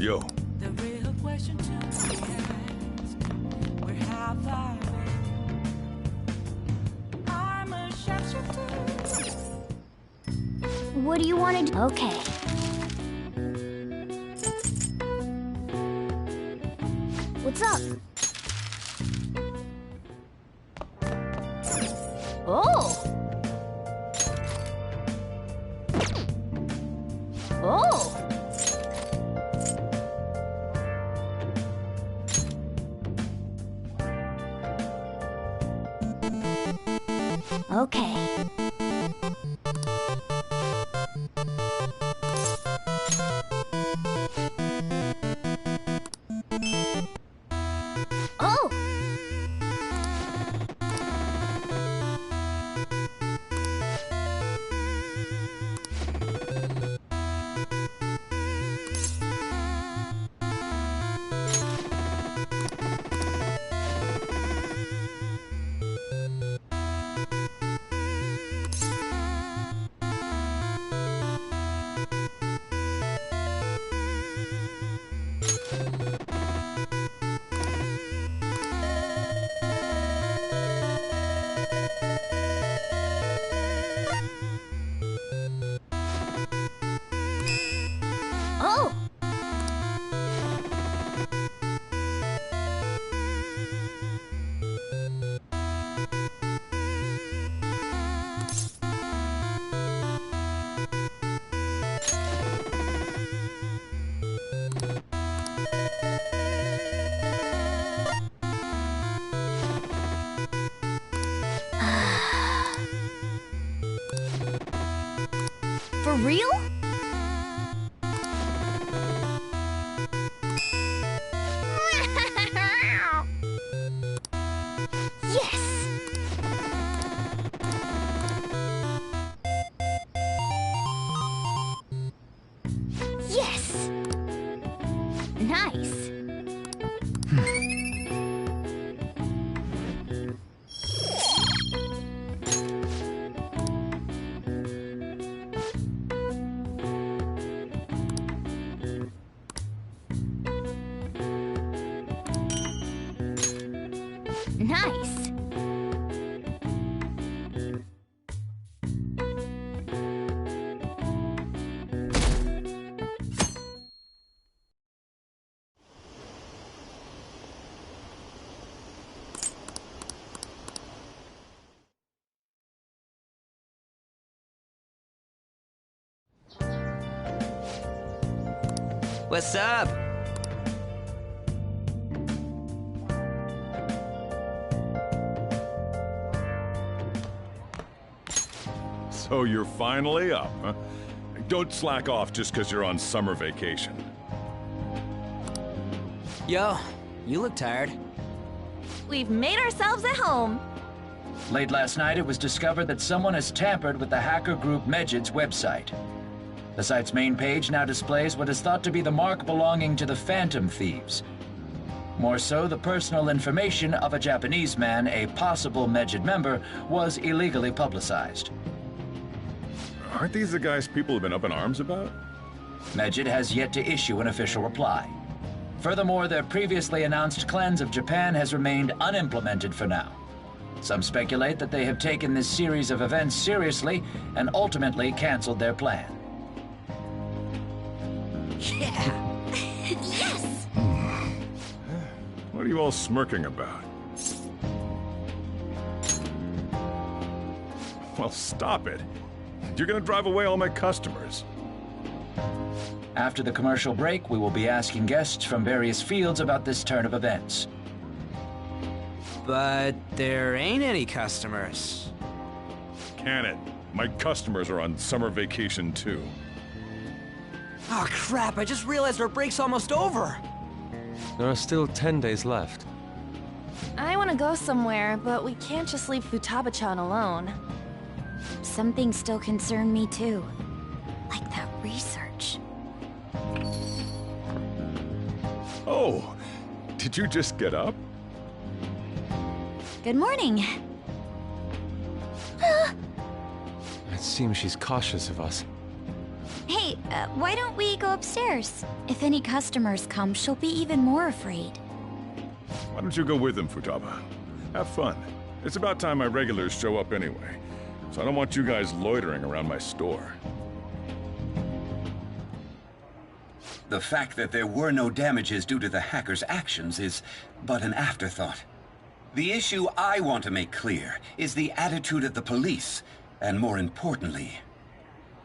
Yo. The real question to be asked, where have I been? I'm a sharpshooter. What do you want to do? Okay. What's up? Oh! Oh! Okay. Oh! Oh! For real? Yes! Yes! Nice! Nice! What's up? So you're finally up, huh? Don't slack off just because you're on summer vacation. Yo, you look tired. We've made ourselves at home. Late last night, it was discovered that someone has tampered with the hacker group Medjid's website. The site's main page now displays what is thought to be the mark belonging to the Phantom Thieves. More so, the personal information of a Japanese man, a possible Medjid member, was illegally publicized. Aren't these the guys people have been up in arms about? Medjid has yet to issue an official reply. Furthermore, their previously announced cleanse of Japan has remained unimplemented for now. Some speculate that they have taken this series of events seriously and ultimately canceled their plan. Yeah! Yes! What are you all smirking about? Well, stop it. You're gonna drive away all my customers. After the commercial break, we will be asking guests from various fields about this turn of events. But there ain't any customers. Can it? My customers are on summer vacation too. Oh crap, I just realized our break's almost over. There are still 10 days left. I want to go somewhere, but we can't just leave Futaba-chan alone. Some things still concern me too. Like that research. Oh, did you just get up? Good morning. It seems she's cautious of us. Hey, Hey, why don't we go upstairs? If any customers come, she'll be even more afraid. Why don't you go with them, Futaba? Have fun. It's about time my regulars show up anyway, so I don't want you guys loitering around my store. The fact that there were no damages due to the hacker's actions is but an afterthought. The issue I want to make clear is the attitude of the police, and more importantly,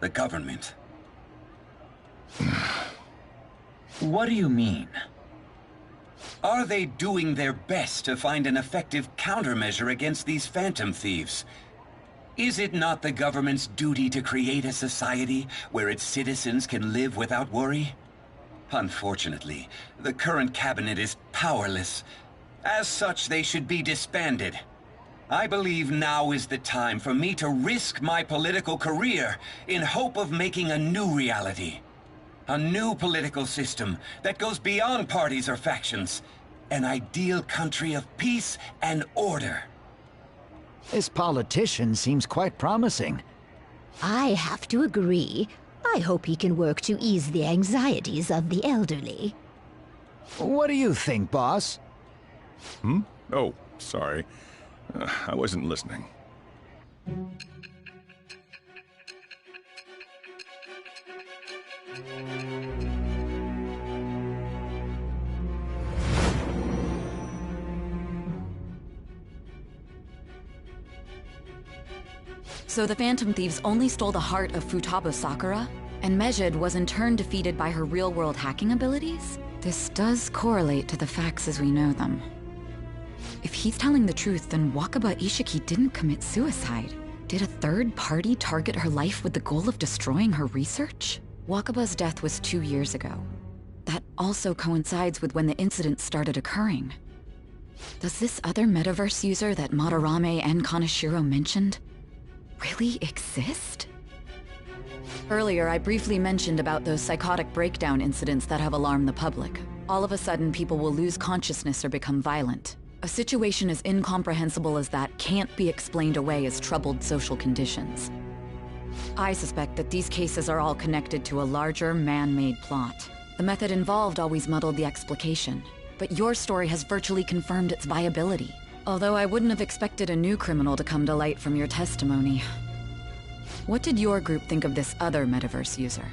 the government. What do you mean? Are they doing their best to find an effective countermeasure against these phantom thieves? Is it not the government's duty to create a society where its citizens can live without worry? Unfortunately, the current cabinet is powerless. As such, they should be disbanded. I believe now is the time for me to risk my political career in hope of making a new reality. A new political system that goes beyond parties or factions. An ideal country of peace and order. This politician seems quite promising. I have to agree. I hope he can work to ease the anxieties of the elderly. What do you think, boss? Oh, sorry. I wasn't listening. So the Phantom Thieves only stole the heart of Futaba Sakura, and Mejid was in turn defeated by her real-world hacking abilities? This does correlate to the facts as we know them. If he's telling the truth, then Wakaba Ishiki didn't commit suicide. Did a third party target her life with the goal of destroying her research? Wakaba's death was 2 years ago. That also coincides with when the incident started occurring. Does this other metaverse user that Madarame and Kaneshiro mentioned really exist? Earlier, I briefly mentioned about those psychotic breakdown incidents that have alarmed the public. All of a sudden, people will lose consciousness or become violent. A situation as incomprehensible as that can't be explained away as troubled social conditions. I suspect that these cases are all connected to a larger, man-made plot. The method involved always muddled the explication, but your story has virtually confirmed its viability. Although I wouldn't have expected a new criminal to come to light from your testimony. What did your group think of this other metaverse user?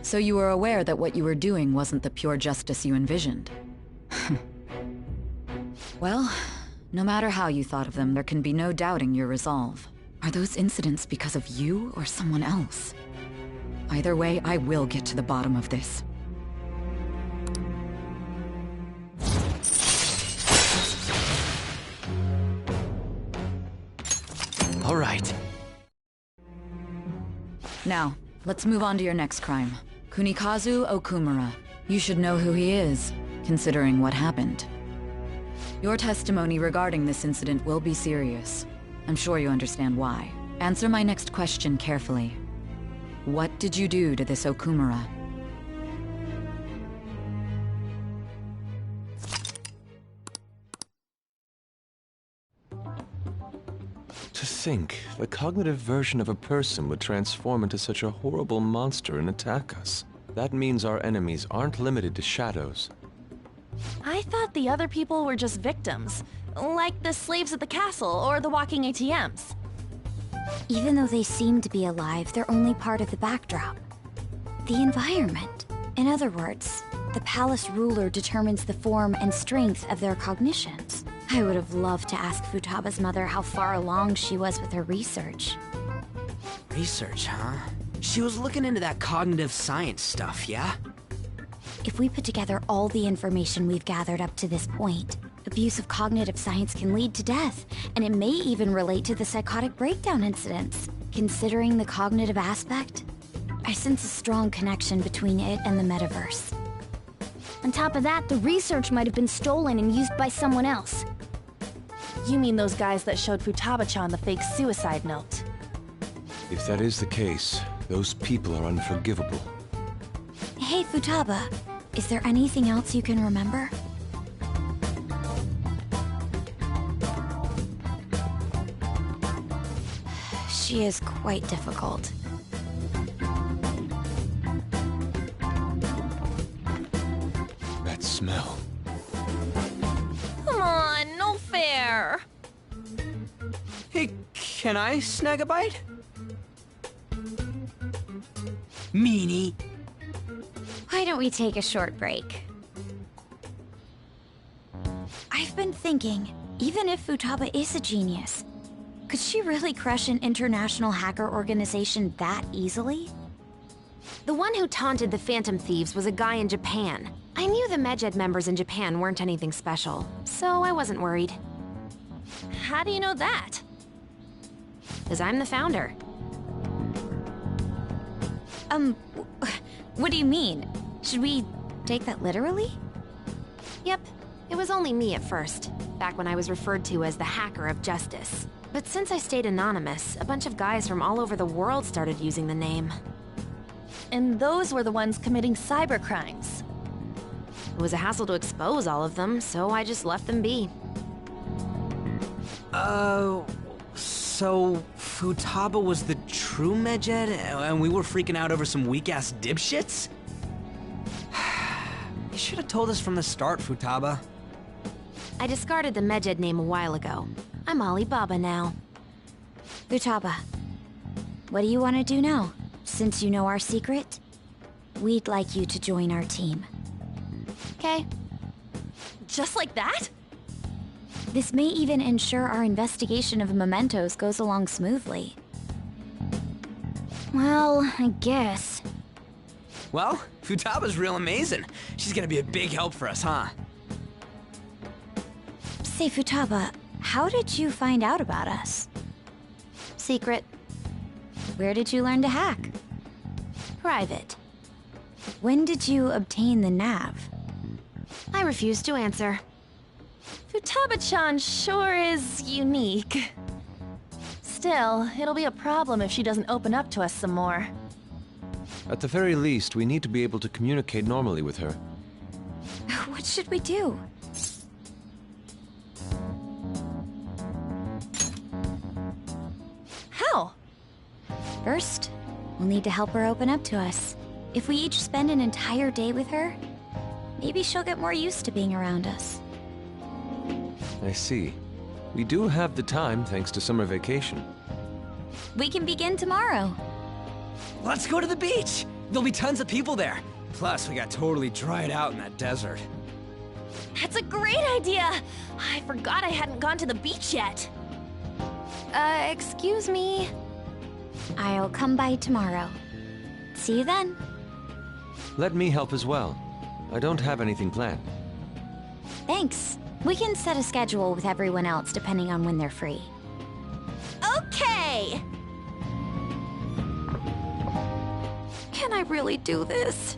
So you were aware that what you were doing wasn't the pure justice you envisioned? Well, no matter how you thought of them, there can be no doubting your resolve. Are those incidents because of you or someone else? Either way, I will get to the bottom of this. All right. Now, let's move on to your next crime. Kunikazu Okumura. You should know who he is, considering what happened. Your testimony regarding this incident will be serious. I'm sure you understand why. Answer my next question carefully. What did you do to this Okumura? To think, the cognitive version of a person would transform into such a horrible monster and attack us. That means our enemies aren't limited to shadows. I thought the other people were just victims, like the slaves at the castle or the walking ATMs. Even though they seem to be alive, they're only part of the backdrop. The environment. In other words, the palace ruler determines the form and strength of their cognitions. I would have loved to ask Futaba's mother how far along she was with her research. Research, huh? She was looking into that cognitive science stuff, yeah? If we put together all the information we've gathered up to this point, abuse of cognitive science can lead to death, and it may even relate to the psychotic breakdown incidents. Considering the cognitive aspect, I sense a strong connection between it and the metaverse. On top of that, the research might have been stolen and used by someone else. You mean those guys that showed Futaba-chan the fake suicide note? If that is the case, those people are unforgivable. Hey, Futaba, is there anything else you can remember? She is quite difficult. That smell. Come on, no fair. Hey, can I snag a bite? Meanie. Why don't we take a short break? I've been thinking, even if Futaba is a genius, could she really crush an international hacker organization that easily? The one who taunted the Phantom Thieves was a guy in Japan. I knew the Medjed members in Japan weren't anything special, so I wasn't worried. How do you know that? Because I'm the founder. What do you mean? Should we take that literally? Yep, it was only me at first, back when I was referred to as the Hacker of Justice. But since I stayed anonymous, a bunch of guys from all over the world started using the name. And those were the ones committing cybercrimes. It was a hassle to expose all of them, so I just left them be. So Futaba was the true Medjed, and we were freaking out over some weak-ass dipshits? You should have told us from the start, Futaba. I discarded the Medjed name a while ago. I'm Alibaba now. Futaba, what do you want to do now? Since you know our secret, we'd like you to join our team. Okay. Just like that? This may even ensure our investigation of mementos goes along smoothly. Well, I guess. Well, Futaba's real amazing. She's gonna be a big help for us, huh? Say, Futaba, how did you find out about us? Secret. Where did you learn to hack? Private. When did you obtain the nav? I refuse to answer. Futaba-chan sure is unique. Still, it'll be a problem if she doesn't open up to us some more. At the very least, we need to be able to communicate normally with her. What should we do? How? First, we'll need to help her open up to us. If we each spend an entire day with her, maybe she'll get more used to being around us. I see. We do have the time thanks to summer vacation. We can begin tomorrow. Let's go to the beach! There'll be tons of people there. Plus, we got totally dried out in that desert. That's a great idea! I forgot I hadn't gone to the beach yet. Excuse me? I'll come by tomorrow. See you then. Let me help as well. I don't have anything planned. Thanks. We can set a schedule with everyone else depending on when they're free. Okay! Can I really do this?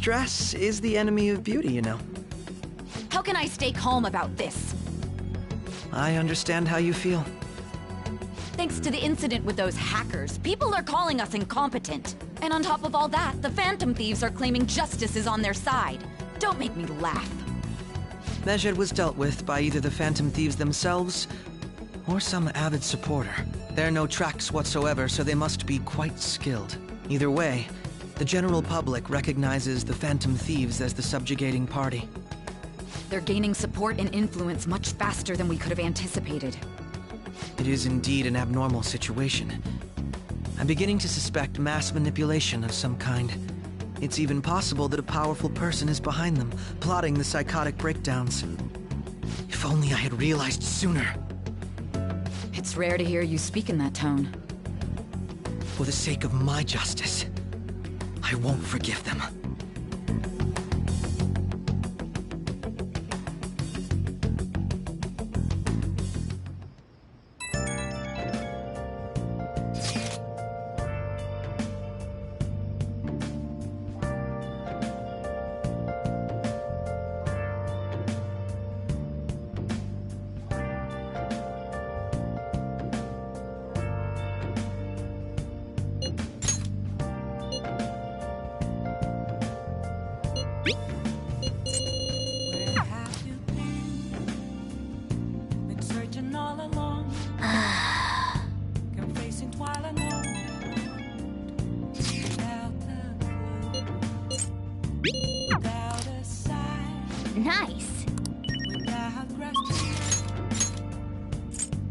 Stress is the enemy of beauty, you know. How can I stay calm about this? I understand how you feel. Thanks to the incident with those hackers, people are calling us incompetent. And on top of all that, the Phantom Thieves are claiming justice is on their side. Don't make me laugh. Mejed was dealt with by either the Phantom Thieves themselves or some avid supporter. There are no tracks whatsoever, so they must be quite skilled. Either way, the general public recognizes the Phantom Thieves as the subjugating party. They're gaining support and influence much faster than we could have anticipated. It is indeed an abnormal situation. I'm beginning to suspect mass manipulation of some kind. It's even possible that a powerful person is behind them, plotting the psychotic breakdowns. If only I had realized sooner. It's rare to hear you speak in that tone. For the sake of my justice, I won't forgive them. Where have you been searching all along, confessing twilight alone, without a clue, without a sign, Nice. without grasping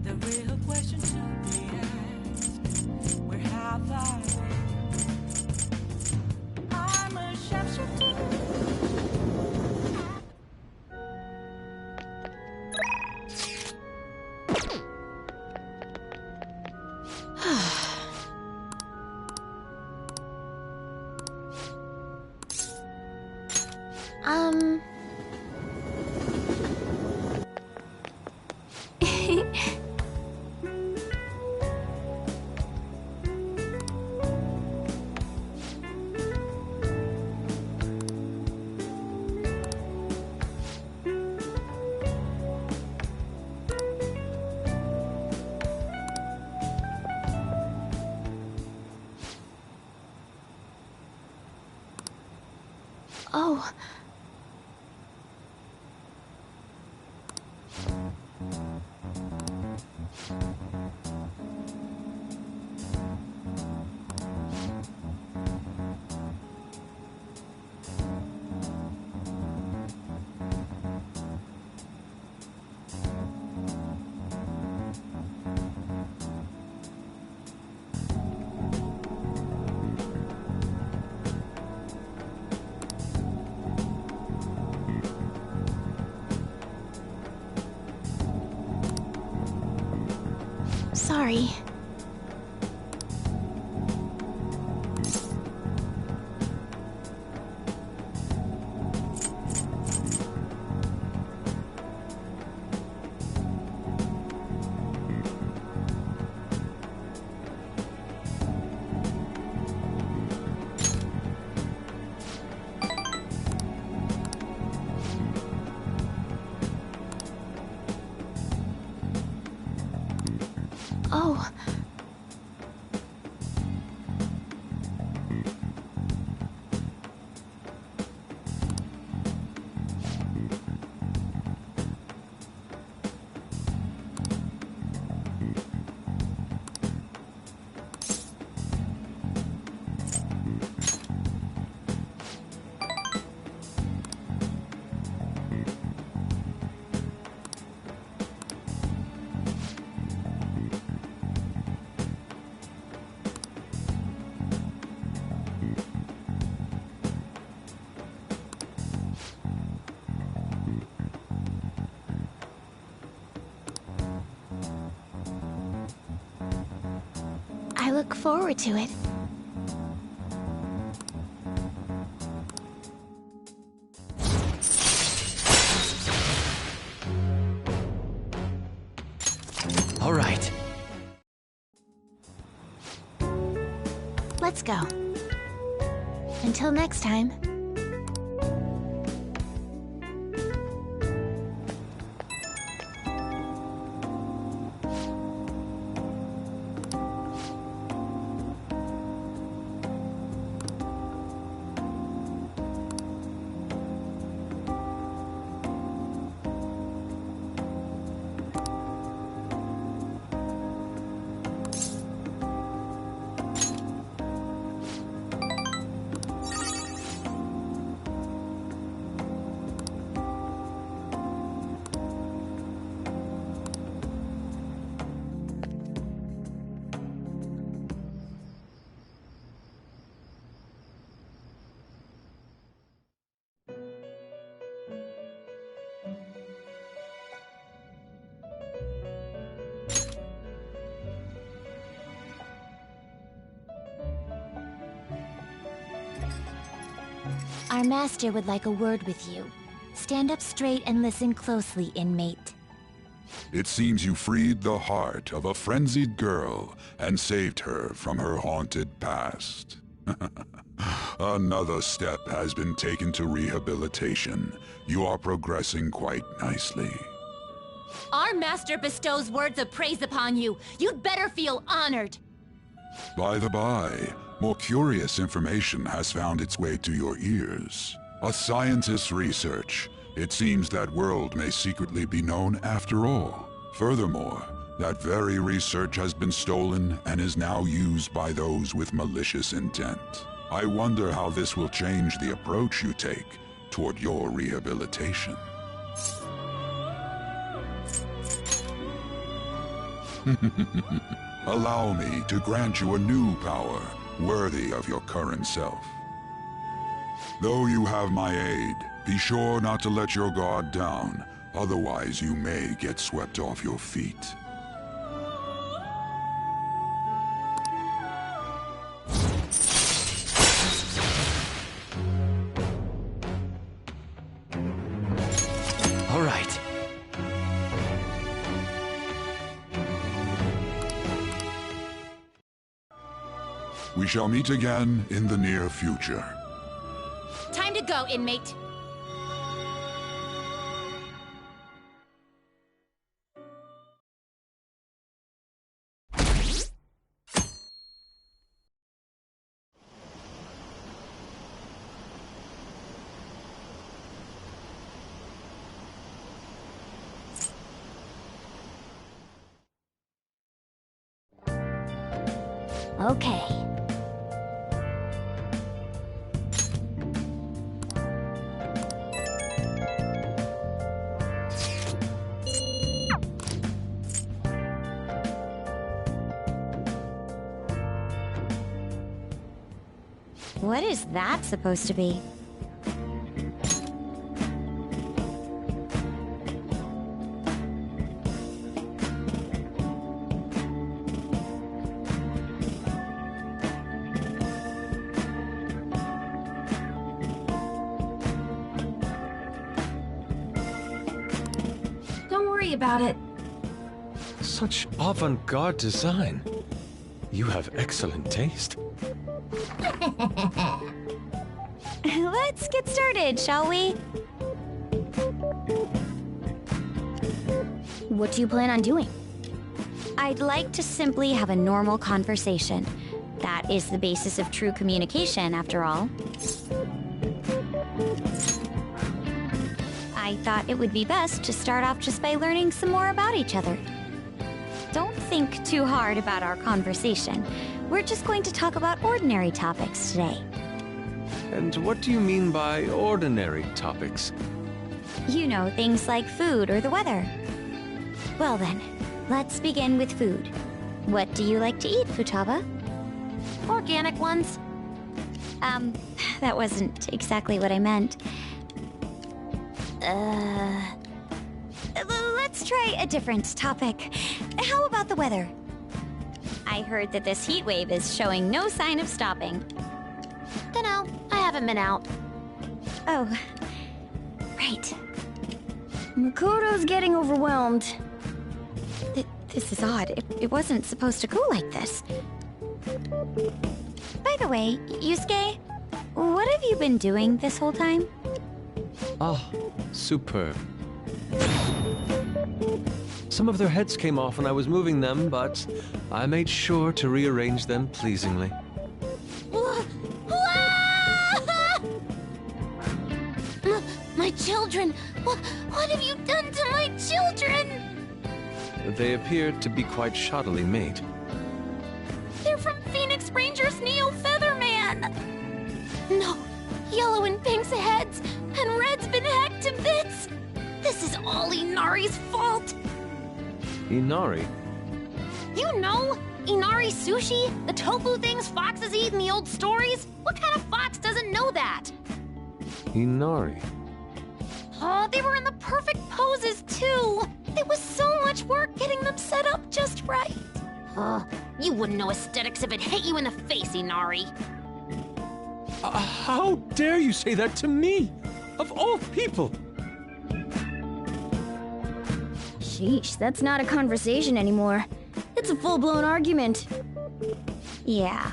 the real question to be asked. Where have I been? I'm a chef. Oh. Sorry. Oh. I look forward to it. All right. Let's go. Until next time. Our master would like a word with you. Stand up straight and listen closely, inmate. It seems you freed the heart of a frenzied girl and saved her from her haunted past. Another step has been taken to rehabilitation. You are progressing quite nicely. Our master bestows words of praise upon you. You'd better feel honored. By the by, more curious information has found its way to your ears. A scientist's research. It seems that world may secretly be known after all. Furthermore, that very research has been stolen and is now used by those with malicious intent. I wonder how this will change the approach you take toward your rehabilitation. Allow me to grant you a new power worthy of your current self. Though you have my aid, be sure not to let your guard down, otherwise you may get swept off your feet. All right. We shall meet again in the near future. Time to go, inmate. Okay. What is that supposed to be? Don't worry about it. Such avant-garde design. You have excellent taste. Let's get started, shall we? What do you plan on doing? I'd like to simply have a normal conversation. That is the basis of true communication, after all. I thought it would be best to start off just by learning some more about each other. Don't think too hard about our conversation. We're just going to talk about ordinary topics today. And what do you mean by ordinary topics? You know, things like food or the weather. Well then, let's begin with food. What do you like to eat, Futaba? Organic ones. That wasn't exactly what I meant. Let's try a different topic. How about the weather? I heard that this heat wave is showing no sign of stopping. Dunno, I haven't been out. Oh, right. Makoto's getting overwhelmed. This is odd. It wasn't supposed to go like this. By the way, Yusuke, what have you been doing this whole time? Ah, superb. Some of their heads came off when I was moving them, but I made sure to rearrange them pleasingly. My children! What have you done to my children? They appeared to be quite shoddily made. They're from Phoenix Rangers Neo Featherman! No, Yellow and Pink's heads, and Red's been hacked to bits! This is all Inari's fault! Inari? You know, Inari sushi, the tofu things foxes eat in the old stories. What kind of fox doesn't know that? Inari. Oh, they were in the perfect poses too. There was so much work getting them set up just right. You wouldn't know aesthetics if it hit you in the face, Inari. How dare you say that to me? Of all people! Sheesh, that's not a conversation anymore. It's a full-blown argument. Yeah.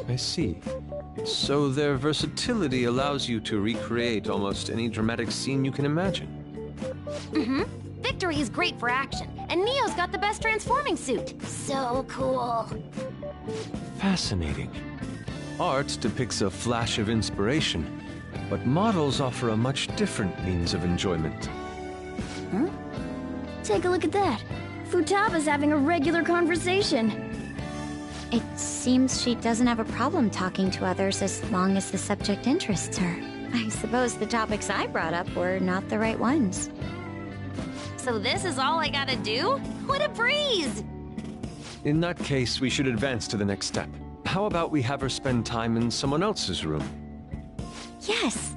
I see. So their versatility allows you to recreate almost any dramatic scene you can imagine. Mm-hmm. Victory is great for action, and Neo's got the best transforming suit. So cool. Fascinating. Art depicts a flash of inspiration, but models offer a much different means of enjoyment. Huh? Take a look at that. Futaba's having a regular conversation. It seems she doesn't have a problem talking to others as long as the subject interests her. I suppose the topics I brought up were not the right ones. So this is all I gotta do? What a breeze! In that case, we should advance to the next step. How about we have her spend time in someone else's room? Yes.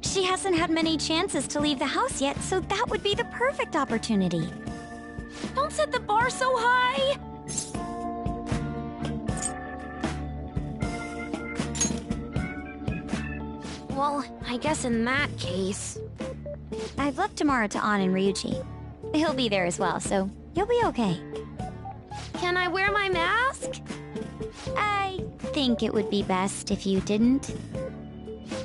She hasn't had many chances to leave the house yet, so that would be the perfect opportunity. Don't set the bar so high! Well, I guess in that case... I've left Tamara to An and Ryuji. He'll be there as well, so you'll be okay. Can I wear my mask? I think it would be best if you didn't.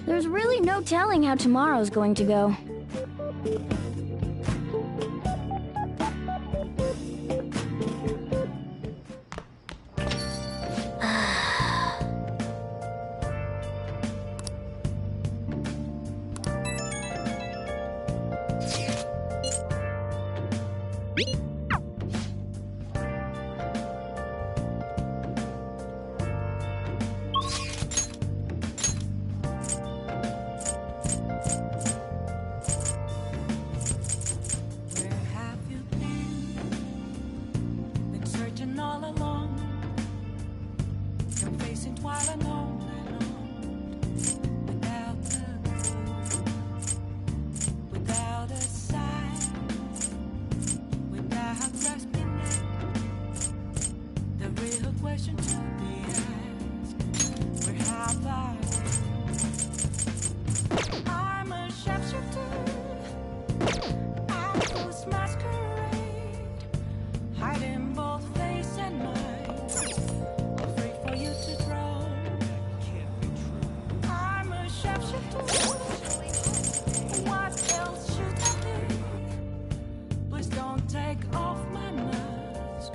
There's really no telling how tomorrow's going to go. Where have you been? Been searching all along. You're facing twilight alone without the clue, without a sign, without grasping it. The real question to be asked: where have I been? I'm a sharpshooter. Masquerade, hiding both face and mind, afraid for you to draw. Can't be true. I'm a sharpshooter. What else should I be? Please don't take off my mask.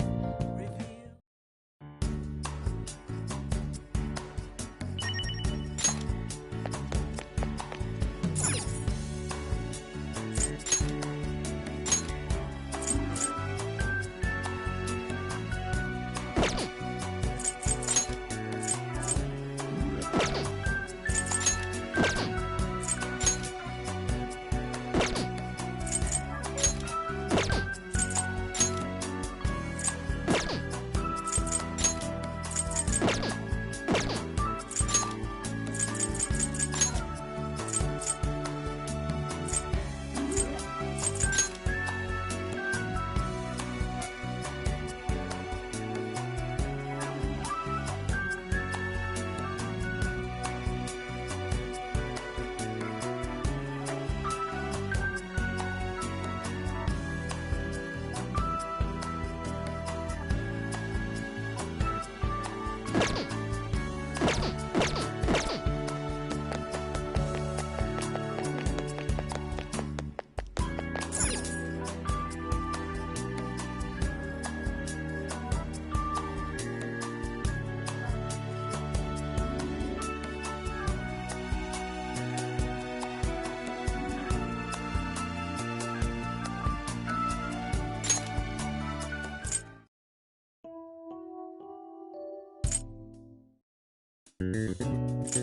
Reveal.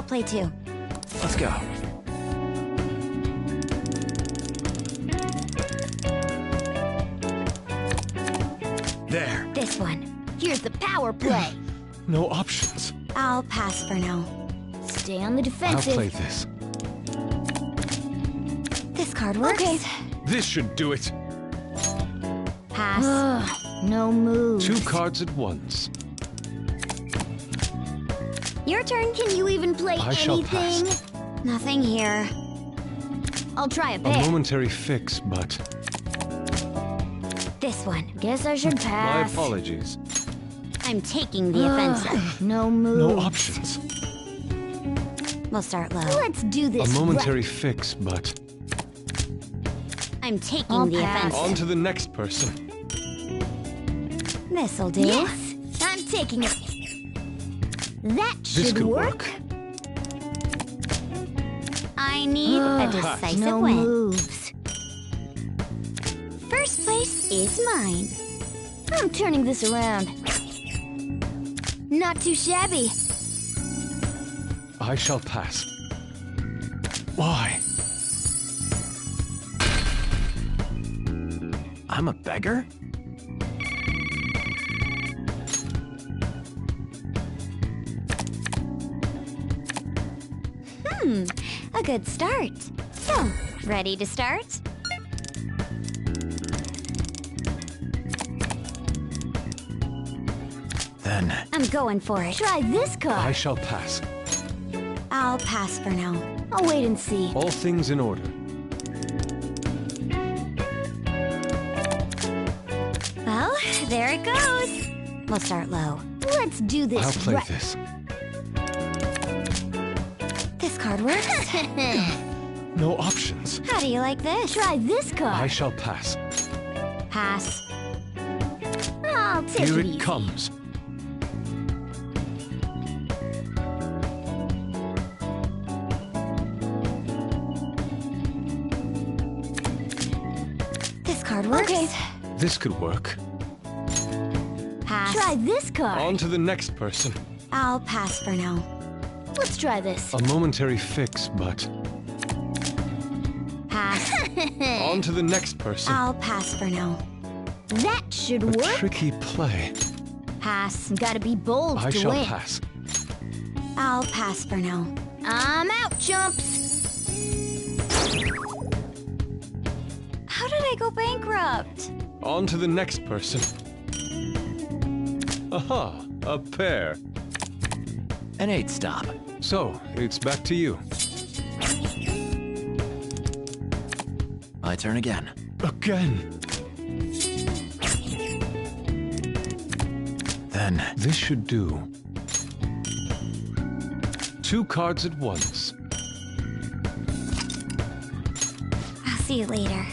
play too. Let's go. There. This one. Here's the power play. No options. I'll pass for now. Stay on the I'll defensive. play this. This card works. Okay. This should do it. Pass. Ugh, no moves. 2 cards at once. Your turn. Can you even play I shall anything? pass. Nothing here. I'll try a A pair. momentary fix, but This one. Guess I should my pass. apologies. I'm taking the offensive. No moves. No options. We'll start low. Let's do this. A momentary right. fix, but I'm taking I'll the pass. offensive. on to the next person. This'll do. Yes, I'm taking it. That This should could work. I need a decisive no win. moves. First place is mine. I'm turning this around. Not too shabby. I shall pass. Why? I'm a beggar? A good start. So, ready to start? Then I'm going for it. Try this I card. shall pass. I'll pass for now. I'll wait and see. All things in order. Well, there it goes. We'll start low. Let's do this I'll play right. this. This card works. No options. How do you like this? Try this I card. shall pass. Pass. I'll take Here it it easy. comes. This card works. Okay. This could work. Pass. Try this card. On to the next person. I'll pass for now. Let's try this. A momentary fix, but Pass. on to the next person. I'll pass for now. That should A work. tricky play. Pass. Gotta be bold I to shall win. pass. I'll pass for now. I'm out, chumps. How did I go bankrupt? On to the next person. Aha, a pair. An 8 stop. So, it's back to you. My turn again. Again. Then This should do. 2 cards at once. I'll see you later.